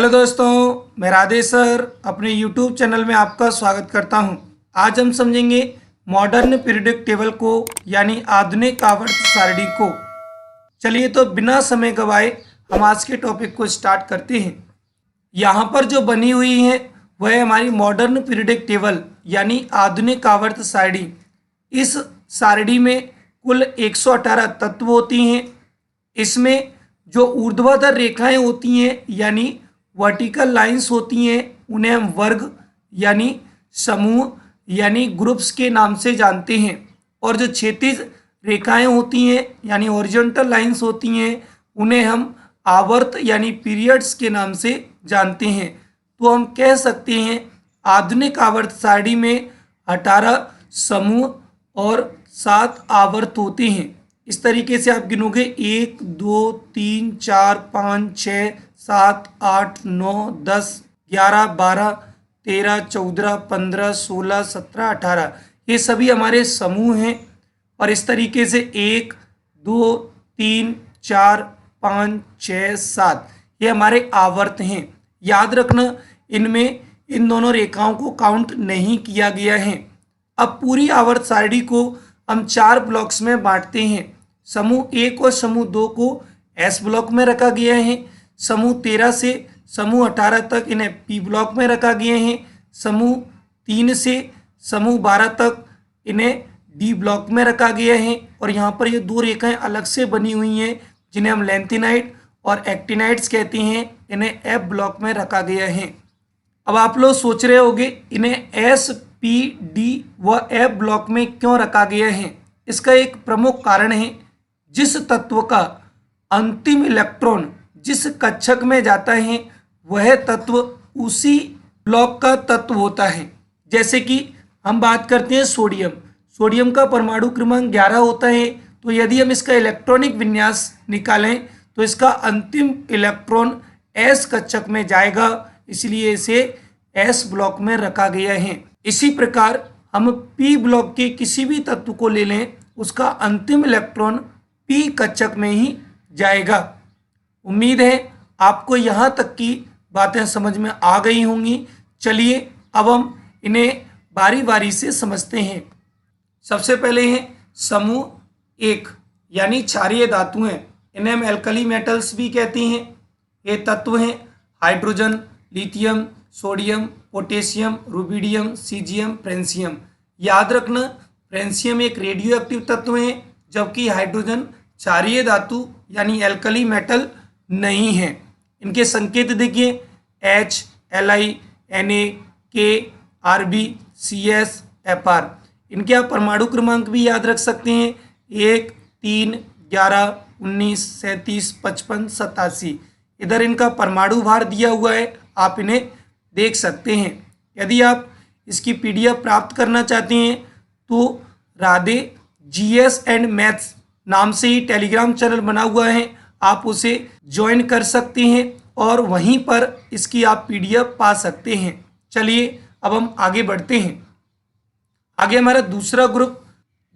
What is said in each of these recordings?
Hello दोस्तों, मैं Radhe sir अपने यूट्यूब चैनल में आपका स्वागत करता हूं। आज हम समझेंगे मॉडर्न पीरियोडिक टेबल को यानी आधुनिक आवर्त सारणी को। चलिए तो बिना समय गवाए हम आज के टॉपिक को स्टार्ट करते हैं। यहाँ पर जो बनी हुई है वह है हमारी मॉडर्न पीरियोडिक टेबल यानी आधुनिक आवर्त सारणी। इस सारणी में कुल 118 तत्व होती हैं। इसमें जो ऊर्ध्वाधर रेखाएं होती हैं यानी वर्टिकल लाइंस होती हैं उन्हें हम वर्ग यानी समूह यानी ग्रुप्स के नाम से जानते हैं, और जो क्षैतिज रेखाएं होती हैं यानी हॉरिजॉन्टल लाइंस होती हैं उन्हें हम आवर्त यानी पीरियड्स के नाम से जानते हैं। तो हम कह सकते हैं आधुनिक आवर्त सारणी में 18 समूह और 7 आवर्त होते हैं। इस तरीके से आप गिनोगे 1 2 3 4 5 6 7 8 9 10 11 12 13 14 15 16 17 18 ये सभी हमारे समूह हैं। और इस तरीके से 1 2 3 4 5 6 7 ये हमारे आवर्त हैं। याद रखना इनमें इन दोनों रेखाओं को काउंट नहीं किया गया है। अब पूरी आवर्त सारणी को हम 4 ब्लॉक्स में बांटते हैं। समूह 1 और समूह 2 को एस ब्लॉक में रखा गया है। समूह 13 से समूह 18 तक इन्हें पी ब्लॉक में रखा गया है। समूह 3 से समूह 12 तक इन्हें डी ब्लॉक में रखा गया है। और यहाँ पर ये 2 रेखाएं अलग से बनी हुई हैं जिन्हें हम लेंथिनाइट और एक्टिनाइट्स कहते हैं, इन्हें एफ ब्लॉक में रखा गया है। अब आप लोग सोच रहे होंगे इन्हें एस पी डी व एफ ब्लॉक में क्यों रखा गया है। इसका एक प्रमुख कारण है जिस तत्व का अंतिम इलेक्ट्रॉन जिस कक्षक में जाता है वह तत्व उसी ब्लॉक का तत्व होता है। जैसे कि हम बात करते हैं सोडियम का परमाणु क्रमांक 11 होता है। तो यदि हम इसका इलेक्ट्रॉनिक विन्यास निकालें तो इसका अंतिम इलेक्ट्रॉन एस कक्षक में जाएगा, इसलिए इसे एस ब्लॉक में रखा गया है। इसी प्रकार हम पी ब्लॉक के किसी भी तत्व को ले लें, उसका अंतिम इलेक्ट्रॉन पी कक्षक में ही जाएगा। उम्मीद है आपको यहाँ तक की बातें समझ में आ गई होंगी। चलिए अब हम इन्हें बारी बारी से समझते हैं। सबसे पहले है समूह 1 यानी क्षारीय धातुएं, इन्हें हम एल्कली मेटल्स भी कहते हैं। ये तत्व हैं hydrogen, lithium, sodium, potassium, rubidium, caesium, francium. याद रखना फ्रेंसियम एक रेडियो एक्टिव तत्व है जबकि हाइड्रोजन क्षारीय धातु यानी एल्कली मेटल नहीं है। इनके संकेत देखिए H, Li, Na, K, Rb, Cs, Fr। इनके आप परमाणु क्रमांक भी याद रख सकते हैं 1 3 11 19 37 55 87। इधर इनका परमाणु भार दिया हुआ है, आप इन्हें देख सकते हैं। यदि आप इसकी PDF प्राप्त करना चाहते हैं तो राधे GS एंड मैथ्स नाम से ही टेलीग्राम चैनल बना हुआ है, आप उसे ज्वाइन कर सकते हैं और वहीं पर इसकी आप PDF पा सकते हैं। चलिए अब हम आगे बढ़ते हैं। आगे हमारा दूसरा ग्रुप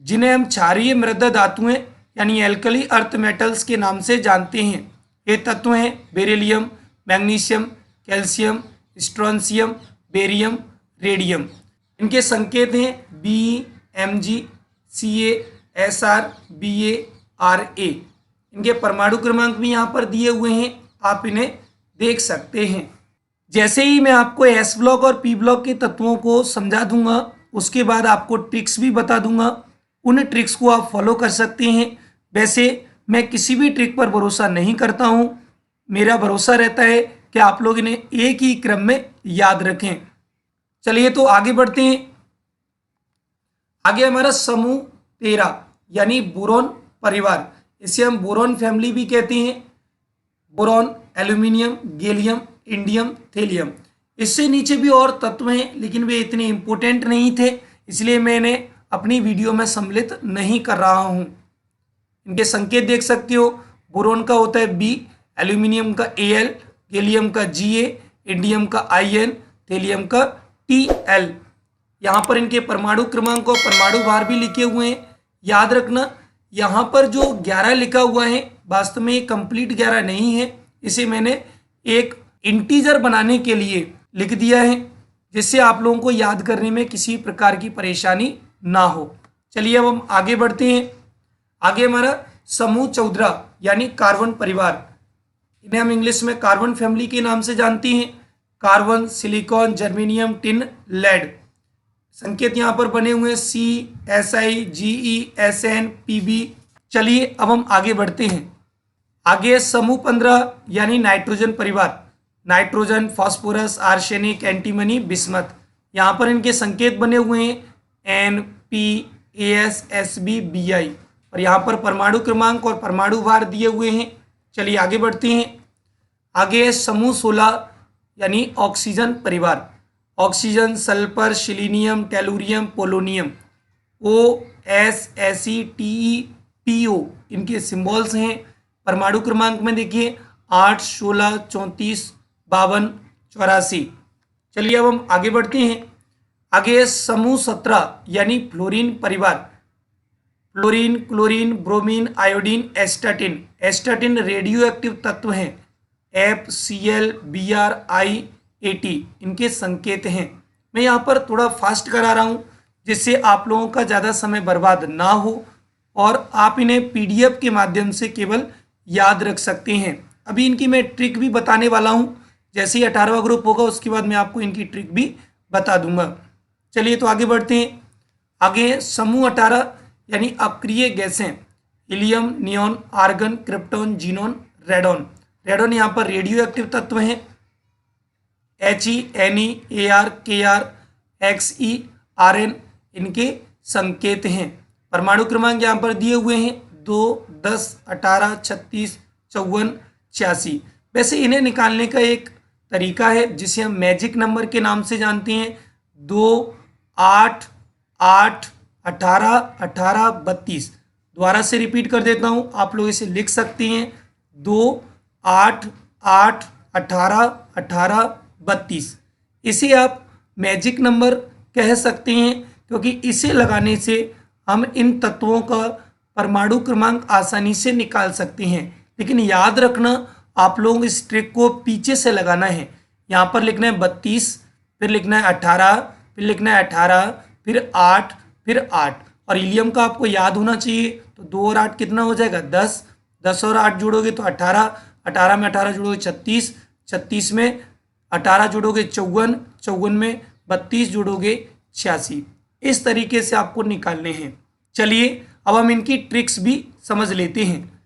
जिन्हें हम क्षारीय मृदा धातुएं यानी एल्कली अर्थ मेटल्स के नाम से जानते हैं। ये तत्व हैं beryllium, magnesium, calcium, strontium, barium, radium. इनके संकेत हैं Be, Mg, Ca, Sr, Ba, Ra। इनके परमाणु क्रमांक भी यहाँ पर दिए हुए हैं, आप इन्हें देख सकते हैं। जैसे ही मैं आपको एस ब्लॉक और पी ब्लॉक के तत्वों को समझा दूंगा उसके बाद आपको ट्रिक्स भी बता दूंगा, उन ट्रिक्स को आप फॉलो कर सकते हैं। वैसे मैं किसी भी ट्रिक पर भरोसा नहीं करता हूँ, मेरा भरोसा रहता है कि आप लोग इन्हें एक ही क्रम में याद रखें। चलिए तो आगे बढ़ते हैं। आगे हमारा समूह 13 यानी बोरॉन परिवार, इसे हम बोरॉन फैमिली भी कहते हैं। Boron, aluminium, gallium, indium, thallium. इससे नीचे भी और तत्व हैं लेकिन वे इतने इंपॉर्टेंट नहीं थे, इसलिए मैं इन्हें अपनी वीडियो में सम्मिलित नहीं कर रहा हूं। इनके संकेत देख सकते हो, बोरॉन का होता है B, एल्यूमिनियम का Al, गैलियम का Ga, इंडियम का In, थेलियम का Tl। यहाँ पर इनके परमाणु क्रमांक और परमाणु भार भी लिखे हुए हैं। याद रखना यहाँ पर जो 11 लिखा हुआ है वास्तव में ये कंप्लीट 11 नहीं है, इसे मैंने एक इंटीजर बनाने के लिए लिख दिया है, जिससे आप लोगों को याद करने में किसी प्रकार की परेशानी ना हो। चलिए अब हम आगे बढ़ते हैं। आगे हमारा समूह 14 यानी कार्बन परिवार, इन्हें हम इंग्लिश में कार्बन फैमिली के नाम से जानते हैं। Carbon, silicon, germanium, tin, lead. संकेत यहाँ पर बने हुए हैं CSI, GE, SN, PB। चलिए अब हम आगे बढ़ते हैं। आगे समूह 15 यानी नाइट्रोजन परिवार, nitrogen, phosphorus, arsenic, antimony, bismuth. यहाँ पर इनके संकेत बने हुए हैं NPASSBBI और यहाँ पर परमाणु क्रमांक और परमाणु भार दिए हुए हैं। चलिए आगे बढ़ते हैं। आगे समूह 16 यानी ऑक्सीजन परिवार, oxygen, sulphur, selenium, tellurium, polonium. OSSETEPO इनके सिंबल्स हैं। परमाणु क्रमांक में देखिए 8, 16, 34, 52, 84। चलिए अब हम आगे बढ़ते हैं। आगे समूह 17 यानी फ्लोरीन परिवार, fluorine, chlorine, bromine, iodine, astatine. Astatine radioactive तत्व हैं। FCl, BrIAT इनके संकेत हैं। मैं यहाँ पर थोड़ा फास्ट करा रहा हूँ जिससे आप लोगों का ज़्यादा समय बर्बाद ना हो और आप इन्हें PDF के माध्यम से केवल याद रख सकते हैं। अभी इनकी मैं ट्रिक भी बताने वाला हूँ। जैसे ही 18वां ग्रुप होगा उसके बाद मैं आपको इनकी ट्रिक भी बता दूंगा। चलिए तो आगे बढ़ते हैं। आगे समूह 18 यानी अक्रिय गैसें, helium, neon, argon, krypton, xenon, radon. Radon यहाँ पर रेडियो एक्टिव तत्व हैं। HENEARKRXERN इनके संकेत हैं। परमाणु क्रमांक यहाँ पर दिए हुए हैं 2, 10, 18, 36, 54, 86। वैसे इन्हें निकालने का एक तरीका है जिसे हम मैजिक नंबर के नाम से जानते हैं। 2, 8, 8, 18, 18, 32। दोबारा से रिपीट कर देता हूँ, आप लोग इसे लिख सकते हैं। 2, 8, 8, 18, 18, 32। इसे आप मैजिक नंबर कह सकते हैं क्योंकि इसे लगाने से हम इन तत्वों का परमाणु क्रमांक आसानी से निकाल सकते हैं। लेकिन याद रखना, आप लोग इस ट्रिक को पीछे से लगाना है। यहाँ पर लिखना है 32, फिर लिखना है 18, फिर लिखना है 18, फिर 8, फिर 8। और हीलियम का आपको याद होना चाहिए। तो 2 और 8 कितना हो जाएगा? 10। 10 और 8 जोड़ोगे तो 18। 18 में 18 जोड़ोगे 36। 36 में 18 जोड़ोगे 54। 54 में 32 जोड़ोगे 86। इस तरीके से आपको निकालने हैं। चलिए अब हम इनकी ट्रिक्स भी समझ लेते हैं।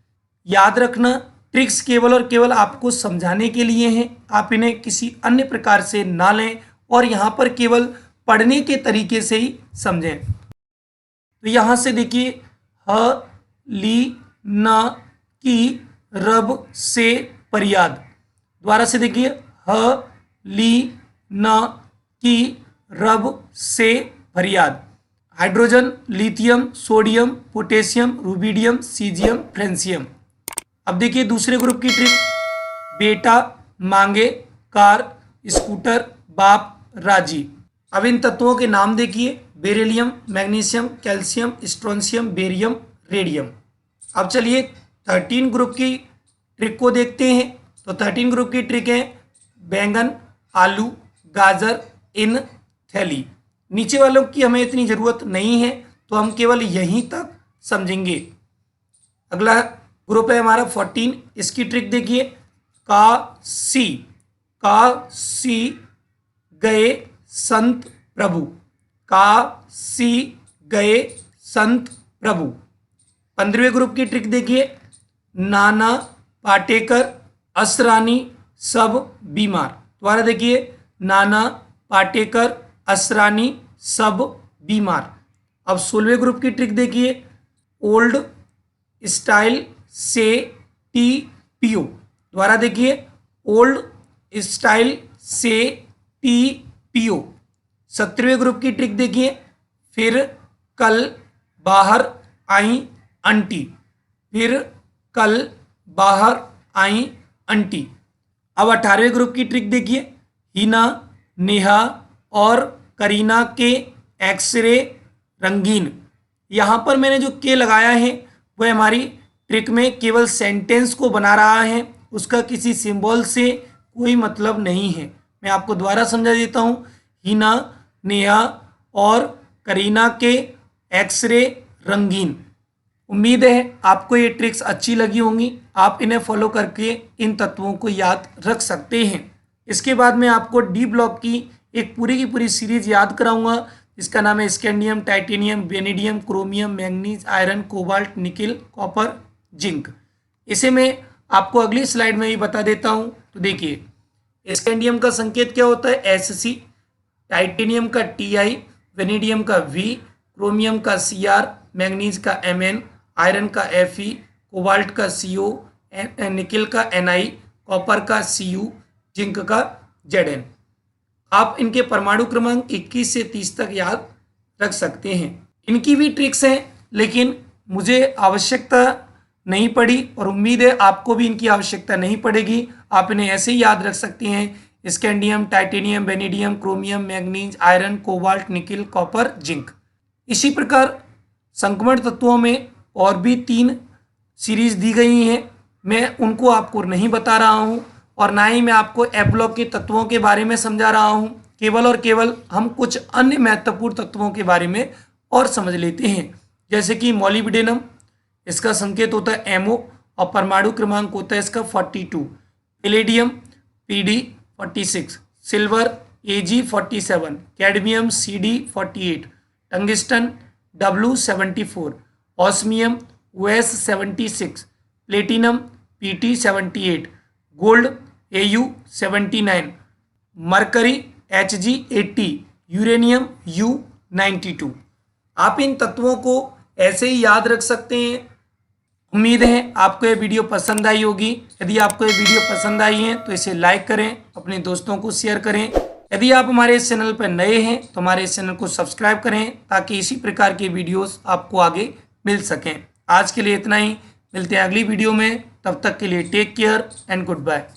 याद रखना, ट्रिक्स केवल और केवल आपको समझाने के लिए हैं। आप इन्हें किसी अन्य प्रकार से ना लें और यहाँ पर केवल पढ़ने के तरीके से ही समझें। तो यहाँ से देखिए, ह, ली, न, की, रब, से, फरियाद। दोबारा से देखिए, ह, ली, न, की, रब, से, फरियाद। Hydrogen, lithium, sodium, potassium, rubidium, caesium, francium. अब देखिए दूसरे ग्रुप की ट्रिक, बेटा, मांगे, कार, स्कूटर, बाप, राजी। अब इन तत्वों के नाम देखिए, beryllium, magnesium, calcium, strontium, barium, radium. अब चलिए 13 ग्रुप की ट्रिक को देखते हैं। तो 13 ग्रुप की ट्रिक है बैंगन, आलू, गाजर, इन, थैली। नीचे वालों की हमें इतनी ज़रूरत नहीं है तो हम केवल यहीं तक समझेंगे। अगला ग्रुप है हमारा 14। इसकी ट्रिक देखिए, काशी, काशी गए संत प्रभु, काशी गए संत प्रभु। 15वें ग्रुप की ट्रिक देखिए, नाना पाटेकर, असरानी, सब बीमार। दोबारा देखिए, नाना पाटेकर, असरानी, सब बीमार। अब 16वें ग्रुप की ट्रिक देखिए, ओल्ड स्टाइल से टी पियो। दोबारा देखिए, ओल्ड स्टाइल से टी पियो। 17वें ग्रुप की ट्रिक देखिए, फिर कल बाहर आई आंटी, फिर कल बाहर आई आंटी। अब 18वें ग्रुप की ट्रिक देखिए, हिना, नेहा और करीना के एक्सरे रंगीन। यहाँ पर मैंने जो के लगाया है वह हमारी ट्रिक में केवल सेंटेंस को बना रहा है, उसका किसी सिंबल से कोई मतलब नहीं है। मैं आपको दोबारा समझा देता हूँ। हिना, नेहा और करीना के एक्सरे रंगीन। उम्मीद है आपको ये ट्रिक्स अच्छी लगी होंगी। आप इन्हें फॉलो करके इन तत्वों को याद रख सकते हैं। इसके बाद मैं आपको डी ब्लॉक की एक पूरी की पूरी सीरीज याद कराऊंगा, जिसका नाम है scandium, titanium, vanadium, chromium, manganese, iron, cobalt, nickel, copper, zinc. इसे मैं आपको अगली स्लाइड में ही बता देता हूं। तो देखिए, स्कैंडियम का संकेत क्या होता है? Sc, टाइटेनियम का Ti, वेनेडियम का V, क्रोमियम का Cr, मैंगनीज का Mn, आयरन का Fe, कोबाल्ट का Co, निकिल का Ni, कॉपर का Cu, जिंक का Zn। आप इनके परमाणु क्रमांक 21 से 30 तक याद रख सकते हैं। इनकी भी ट्रिक्स हैं, लेकिन मुझे आवश्यकता नहीं पड़ी और उम्मीद है आपको भी इनकी आवश्यकता नहीं पड़ेगी। आप इन्हें ऐसे ही याद रख सकते हैं: scandium, titanium, vanadium, chromium, manganese, iron, cobalt, nickel, copper, zinc. इसी प्रकार संक्रमण तत्वों में और भी 3 सीरीज दी गई हैं। मैं उनको आपको नहीं बता रहा हूं और ना ही मैं आपको एफ ब्लॉक के तत्वों के बारे में समझा रहा हूं। केवल और केवल हम कुछ अन्य महत्वपूर्ण तत्वों के बारे में और समझ लेते हैं, जैसे कि मॉलिब्डेनम, इसका संकेत होता है MO और परमाणु क्रमांक होता है इसका 42। Palladium PD 46, silver AG 47, cadmium CD 48, tungsten W 74, osmium OS 76, platinum PT 78, gold AU 79, mercury HG 80, uranium U 92। आप इन तत्वों को ऐसे ही याद रख सकते हैं। उम्मीद है आपको ये वीडियो पसंद आई होगी। यदि आपको ये वीडियो पसंद आई है तो इसे लाइक करें, अपने दोस्तों को शेयर करें। यदि आप हमारे इस चैनल पर नए हैं तो हमारे इस चैनल को सब्सक्राइब करें, ताकि इसी प्रकार के वीडियोस आपको आगे मिल सकें। आज के लिए इतना ही, मिलते हैं अगली वीडियो में। तब तक के लिए take care and good bye.